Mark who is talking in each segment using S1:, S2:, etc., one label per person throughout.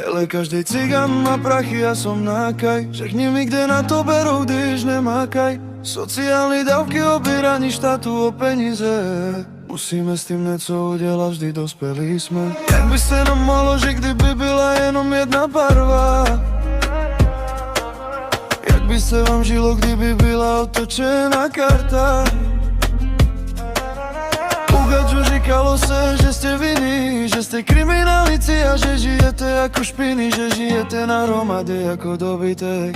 S1: Еле každej cigán má prachy, ja som nákaj. Řekni mi, kde na to berou, když nemákaj. Sociální dávky, obírání štátu o peníze. Musíme s tím něco udělat, vždy dospělí jsme. Jak by se nám mohlo žít, kdyby byla jenom jedna barva? Jak by se vám žilo, kdyby byla otočená karta? Ugadžu, říkalo se, že jste vinní, že jste kriminálnici a že žijete jako špiny, že žijete na hromadě jako dobytek.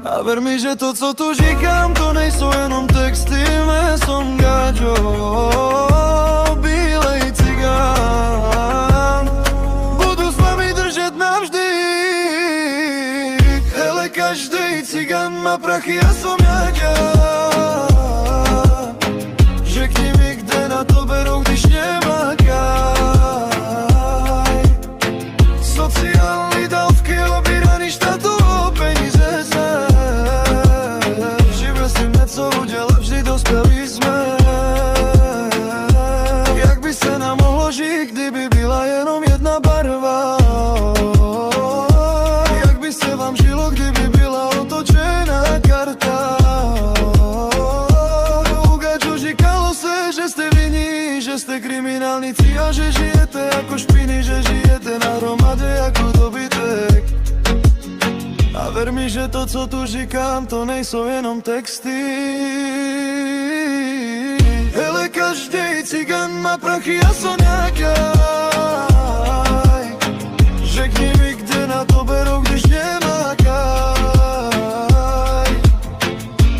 S1: A ver mi, že to, co tu říkám, to nejsou jenom texty, mé som Gáďo, bílej cigán. Budu s vami držet navždy. Hele, každej cigán má prachy, ja som jak ja. Řekni mi, kde na to berou, když nemákaj. Sociální dávky, obíraný štátu o peníze. Živě si něco udělat, vždy dospělí jsme. Jak by se nám mohlo žít, kdyby byla jenom jedna barva? Jak by se vám žilo, kdyby byla otočená karta? Že jste vinní, že jste kriminálnici a že žijete jako špiny, že žijete na hromadě jako dobytek. A ver mi, že to, co tu říkám, to nejsou jenom texty. Hele, každej cigán má prachy, ja som jak ja. Řekni mi, kde na to berou, když nemákaj.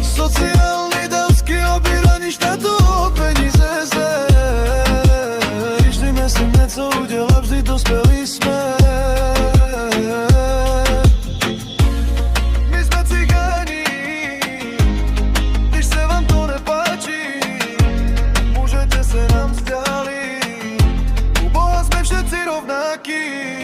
S1: Sociální dávky, obírání štátu o peníze. Když nemyslím něco udělat, vždy dospělí jsme. My jsme cigáni, když se vám to nepáčí, můžete se nám vzdálit. U Boha jsme všetci rovnáki.